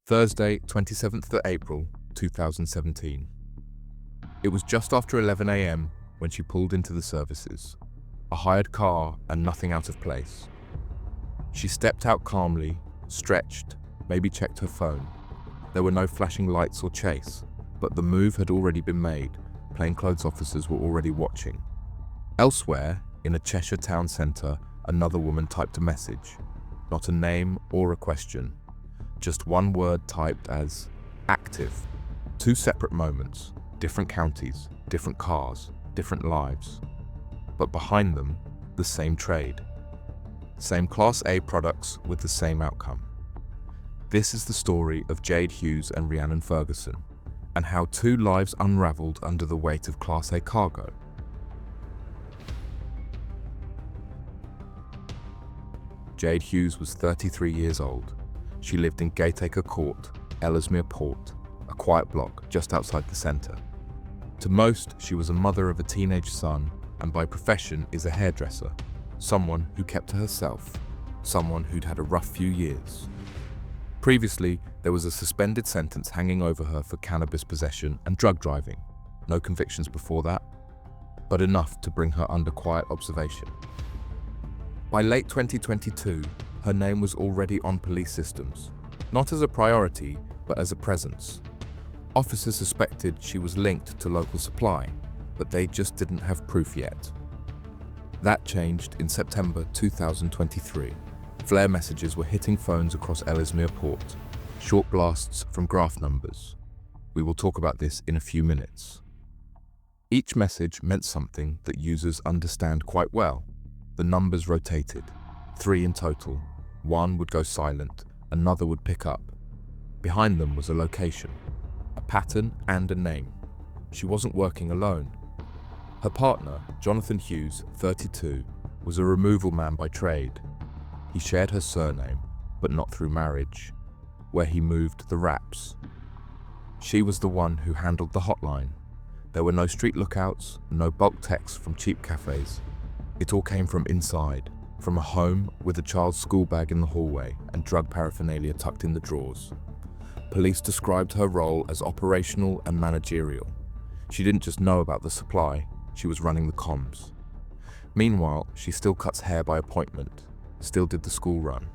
Thursday, 27th of April, 2017. It was just after 11 a.m. when she pulled into the services. A hired car and nothing out of place. She stepped out calmly, stretched, maybe checked her phone. There were no flashing lights or chase, but the move had already been made. Plainclothes officers were already watching. Elsewhere, in a Cheshire town centre, another woman typed a message. Not a name or a question. Just one word typed as active. Two separate moments, different counties, different cars, different lives. But behind them, the same trade. Same Class A products with the same outcome. This is the story of Jade Hughes and Rhiannon Ferguson, and how two lives unravelled under the weight of Class A cargo. Jade Hughes was 33 years old. She lived in Gatacre Court, Ellesmere Port, a quiet block just outside the centre. To most, she was a mother of a teenage son, and by profession is a hairdresser, someone who kept to herself, someone who'd had a rough few years. Previously, there was a suspended sentence hanging over her for cannabis possession and drug driving. No convictions before that, but enough to bring her under quiet observation. By late 2022, her name was already on police systems, not as a priority, but as a presence. Officers suspected she was linked to local supply, but they just didn't have proof yet. That changed in September 2023. Flare messages were hitting phones across Ellesmere Port, short blasts from Graft numbers. We will talk about this in a few minutes. Each message meant something that users understand quite well. The numbers rotated, 3 in total. One would go silent, another would pick up. Behind them was a location, a pattern and a name. She wasn't working alone. Her partner, Jonathan Hughes, 32, was a removal man by trade. He shared her surname, but not through marriage, where he moved the wraps. She was the one who handled the hotline. There were no street lookouts, no bulk texts from cheap cafes. It all came from inside, from a home with a child's school bag in the hallway and drug paraphernalia tucked in the drawers. Police described her role as operational and managerial. She didn't just know about the supply, she was running the comms. Meanwhile, she still cuts hair by appointment, still did the school run.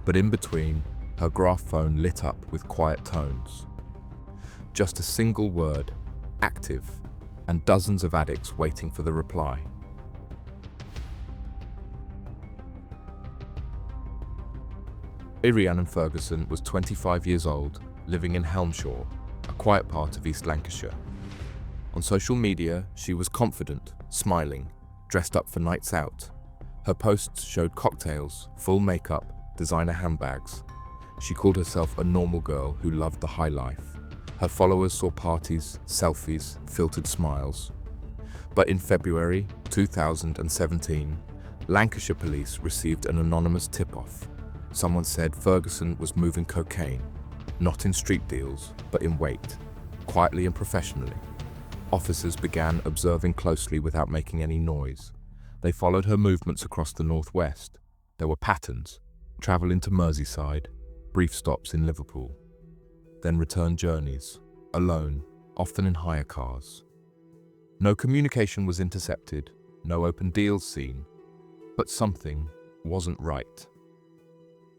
But in between, her Graft phone lit up with quiet tones. Just a single word, active, and dozens of addicts waiting for the reply. Rhiannon Ferguson was 25 years old, living in Helmshaw, a quiet part of East Lancashire. On social media, she was confident, smiling, dressed up for nights out. Her posts showed cocktails, full makeup, designer handbags. She called herself a normal girl who loved the high life. Her followers saw parties, selfies, filtered smiles. But in February 2017, Lancashire police received an anonymous tip-off. Someone said Ferguson was moving cocaine, not in street deals, but in weight, quietly and professionally. Officers began observing closely without making any noise. They followed her movements across the northwest. There were patterns: travel into Merseyside, brief stops in Liverpool, then return journeys, alone, often in hire cars. No communication was intercepted, no open deals seen, but something wasn't right.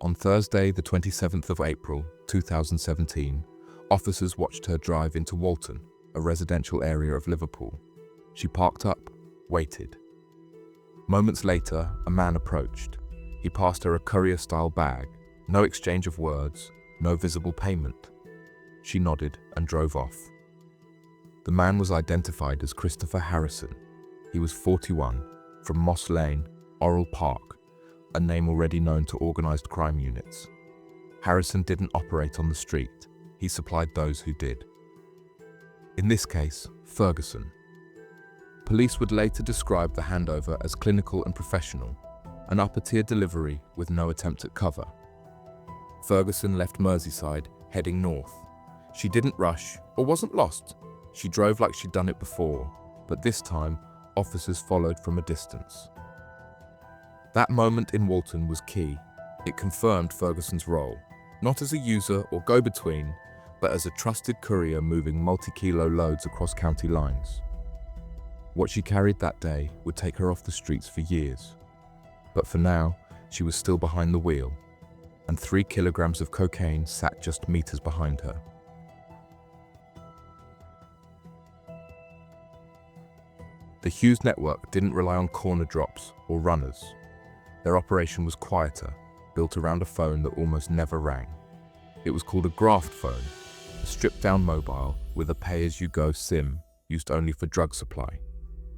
On Thursday, the 27th of April, 2017, officers watched her drive into Walton, a residential area of Liverpool. She parked up, waited. Moments later, a man approached. He passed her a courier-style bag. No exchange of words, no visible payment. She nodded and drove off. The man was identified as Christopher Harrison. He was 41, from Moss Lane, Orrell Park, a name already known to organised crime units. Harrison didn't operate on the street. He supplied those who did. In this case, Ferguson. Police would later describe the handover as clinical and professional, an upper-tier delivery with no attempt at cover. Ferguson left Merseyside, heading north. She didn't rush or wasn't lost. She drove like she'd done it before, but this time, officers followed from a distance. That moment in Walton was key. It confirmed Ferguson's role. not as a user or go-between, but as a trusted courier moving multi-kilo loads across county lines. What she carried that day would take her off the streets for years. But for now, she was still behind the wheel, and 3 kilograms of cocaine sat just meters behind her. The Hughes network didn't rely on corner drops or runners. Their operation was quieter, built around a phone that almost never rang. It was called a Graft phone, a stripped-down mobile with a pay-as-you-go SIM used only for drug supply.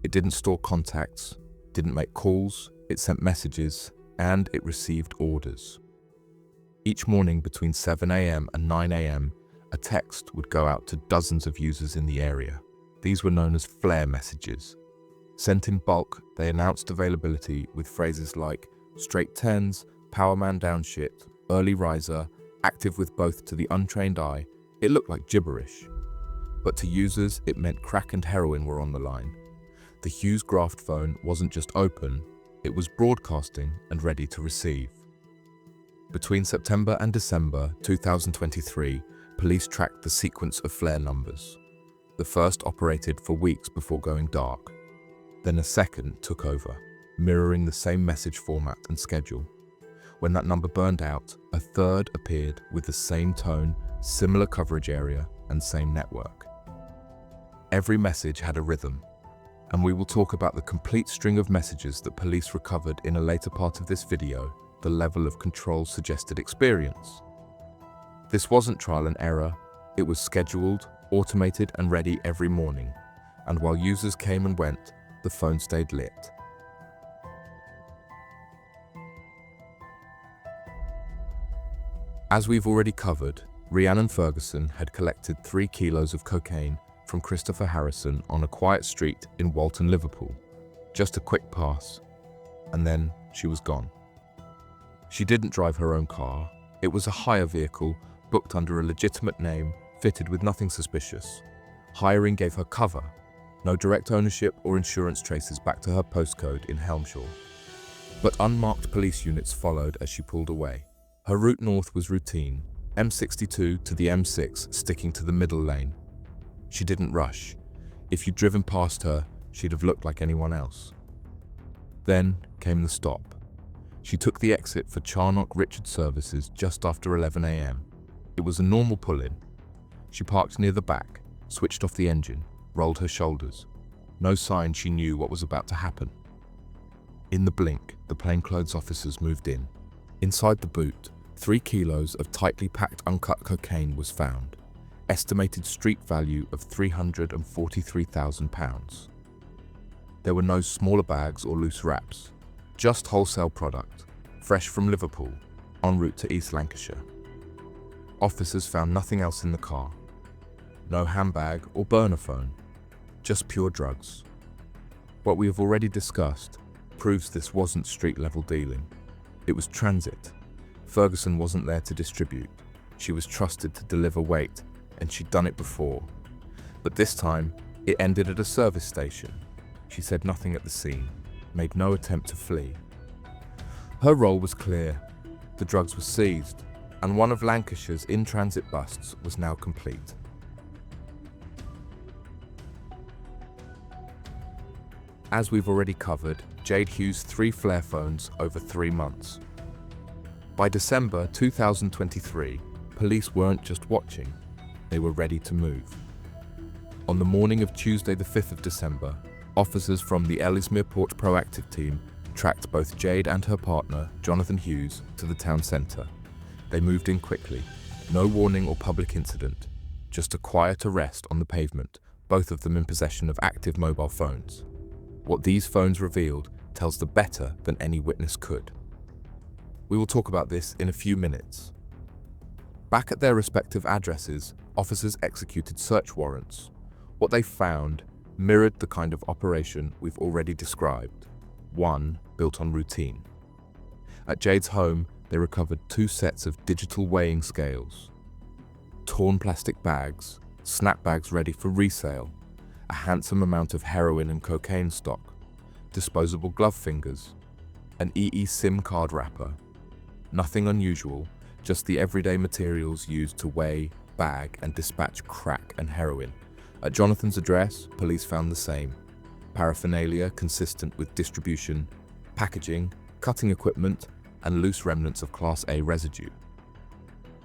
It didn't store contacts, didn't make calls, it sent messages, and it received orders. Each morning between 7 a.m. and 9 a.m., a text would go out to dozens of users in the area. These were known as flare messages. Sent in bulk, they announced availability with phrases like straight tens, power man down shit, early riser, active with both. To the untrained eye, it looked like gibberish. But to users, it meant crack and heroin were on the line. The Hughes Graft phone wasn't just open, it was broadcasting and ready to receive. Between September and December 2023, police tracked the sequence of flare numbers. The first operated for weeks before going dark. Then a second took over, mirroring the same message format and schedule. When that number burned out, a third appeared with the same tone, similar coverage area, and same network. Every message had a rhythm, and we will talk about the complete string of messages that police recovered in a later part of this video, the level of control suggested experience. This wasn't trial and error, it was scheduled, automated, and ready every morning. And while users came and went, the phone stayed lit. As we've already covered, Rhiannon Ferguson had collected 3 kilos of cocaine from Christopher Harrison on a quiet street in Walton, Liverpool. Just a quick pass, and then she was gone. She didn't drive her own car. It was a hire vehicle booked under a legitimate name, fitted with nothing suspicious. Hiring gave her cover. No direct ownership or insurance traces back to her postcode in Helmshire. But unmarked police units followed as she pulled away. Her route north was routine, M62 to the M6 sticking to the middle lane. She didn't rush. If you'd driven past her, she'd have looked like anyone else. Then came the stop. She took the exit for Charnock Richard services just after 11 a.m. It was a normal pull-in. She parked near the back, switched off the engine, rolled her shoulders. No sign she knew what was about to happen. In the blink, the plainclothes officers moved in. Inside the boot, 3 kilos of tightly packed uncut cocaine was found. Estimated street value of £343,000. There were no smaller bags or loose wraps, just wholesale product, fresh from Liverpool, en route to East Lancashire. Officers found nothing else in the car. No handbag or burner phone, just pure drugs. What we have already discussed proves this wasn't street-level dealing. It was transit. Ferguson wasn't there to distribute. She was trusted to deliver weight, and she'd done it before. But this time, it ended at a service station. She said nothing at the scene, made no attempt to flee. Her role was clear. The drugs were seized, and one of Lancashire's in-transit busts was now complete. As we've already covered, Jade Hughes 3 flare phones over 3 months. By December 2023, police weren't just watching, they were ready to move. On the morning of Tuesday the 5th of December, officers from the Ellesmere Port Proactive team tracked both Jade and her partner, Jonathan Hughes, to the town centre. They moved in quickly, no warning or public incident, just a quiet arrest on the pavement, both of them in possession of active mobile phones. What these phones revealed tells the better than any witness could. We will talk about this in a few minutes. Back at their respective addresses, officers executed search warrants. What they found mirrored the kind of operation we've already described, one built on routine. At Jade's home, they recovered 2 sets of digital weighing scales, torn plastic bags, snap bags ready for resale, a handsome amount of heroin and cocaine stock, disposable glove fingers, an EE SIM card wrapper. Nothing unusual, just the everyday materials used to weigh, bag, and dispatch crack and heroin. At Jonathan's address, police found the same: paraphernalia consistent with distribution, packaging, cutting equipment, and loose remnants of Class A residue.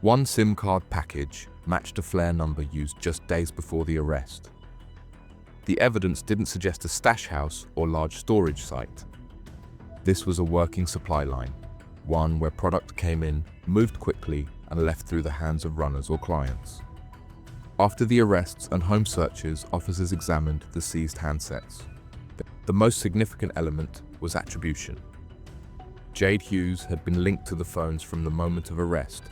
One SIM card package matched a flare number used just days before the arrest. The evidence didn't suggest a stash house or large storage site. This was a working supply line, one where product came in, moved quickly, and left through the hands of runners or clients. After the arrests and home searches, officers examined the seized handsets. The most significant element was attribution. Jade Hughes had been linked to the phones from the moment of arrest,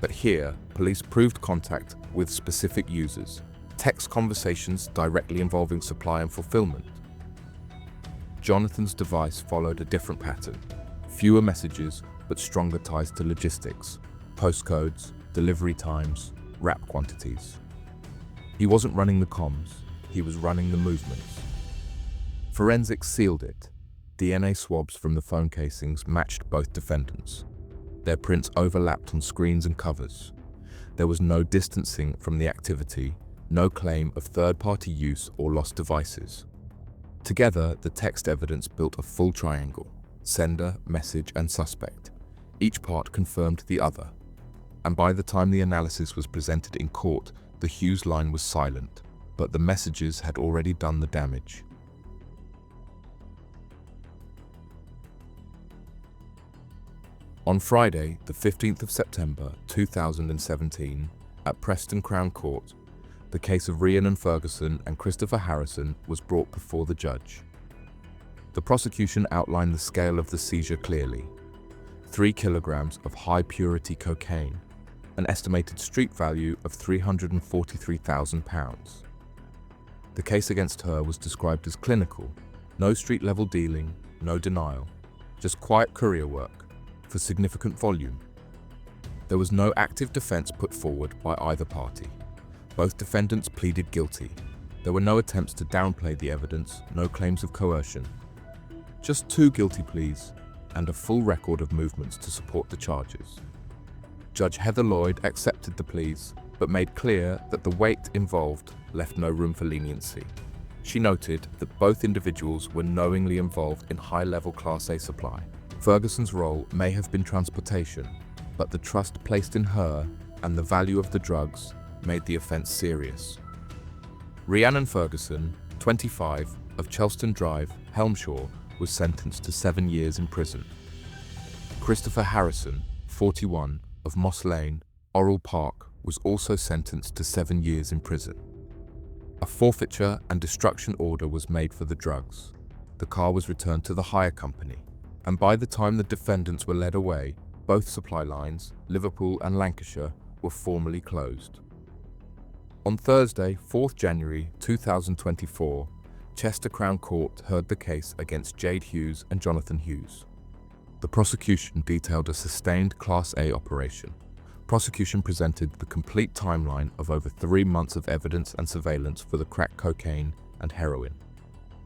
but here, police proved contact with specific users, text conversations directly involving supply and fulfillment. Jonathan's device followed a different pattern: fewer messages, but stronger ties to logistics, postcodes, delivery times, wrap quantities. He wasn't running the comms, he was running the movements. Forensics sealed it. DNA swabs from the phone casings matched both defendants. Their prints overlapped on screens and covers. There was no distancing from the activity, no claim of third-party use or lost devices. Together, the text evidence built a full triangle: sender, message, and suspect. Each part confirmed the other. And by the time the analysis was presented in court, the Hughes line was silent, but the messages had already done the damage. On Friday, the 15th of September 2017, at Preston Crown Court, the case of Rhiannon Ferguson and Christopher Harrison was brought before the judge. The prosecution outlined the scale of the seizure clearly: 3 kilograms of high-purity cocaine, an estimated street value of £343,000. The case against her was described as clinical: no street-level dealing, no denial, just quiet courier work for significant volume. There was no active defense put forward by either party. Both defendants pleaded guilty. There were no attempts to downplay the evidence, no claims of coercion. Just 2 guilty pleas and a full record of movements to support the charges. Judge Heather Lloyd accepted the pleas, but made clear that the weight involved left no room for leniency. She noted that both individuals were knowingly involved in high-level Class A supply. Ferguson's role may have been transportation, but the trust placed in her and the value of the drugs made the offense serious. Rhiannon Ferguson, 25, of Chelston Drive, Helmshaw, was sentenced to 7 years in prison. Christopher Harrison, 41, of Moss Lane, Orrell Park, was also sentenced to 7 years in prison. A forfeiture and destruction order was made for the drugs. The car was returned to the hire company, and by the time the defendants were led away, both supply lines, Liverpool and Lancashire, were formally closed. On Thursday, 4th January 2024, Chester Crown Court heard the case against Jade Hughes and Jonathan Hughes. The prosecution detailed a sustained Class A operation. Prosecution presented the complete timeline of over 3 months of evidence and surveillance for the crack cocaine and heroin.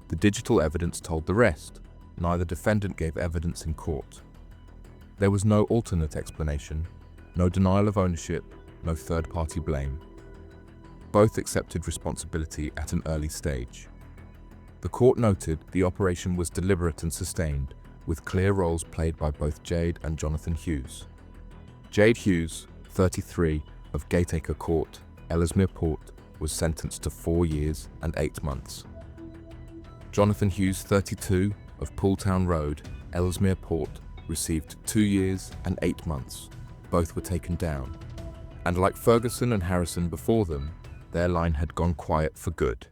The digital evidence told the rest. Neither defendant gave evidence in court. There was no alternate explanation, no denial of ownership, no third-party blame. Both accepted responsibility at an early stage. The court noted the operation was deliberate and sustained, with clear roles played by both Jade and Jonathan Hughes. Jade Hughes, 33, of Gateacre Court, Ellesmere Port, was sentenced to 4 years and 8 months. Jonathan Hughes, 32, of Pooltown Road, Ellesmere Port, received 2 years and 8 months. Both were taken down. And like Ferguson and Harrison before them, their line had gone quiet for good.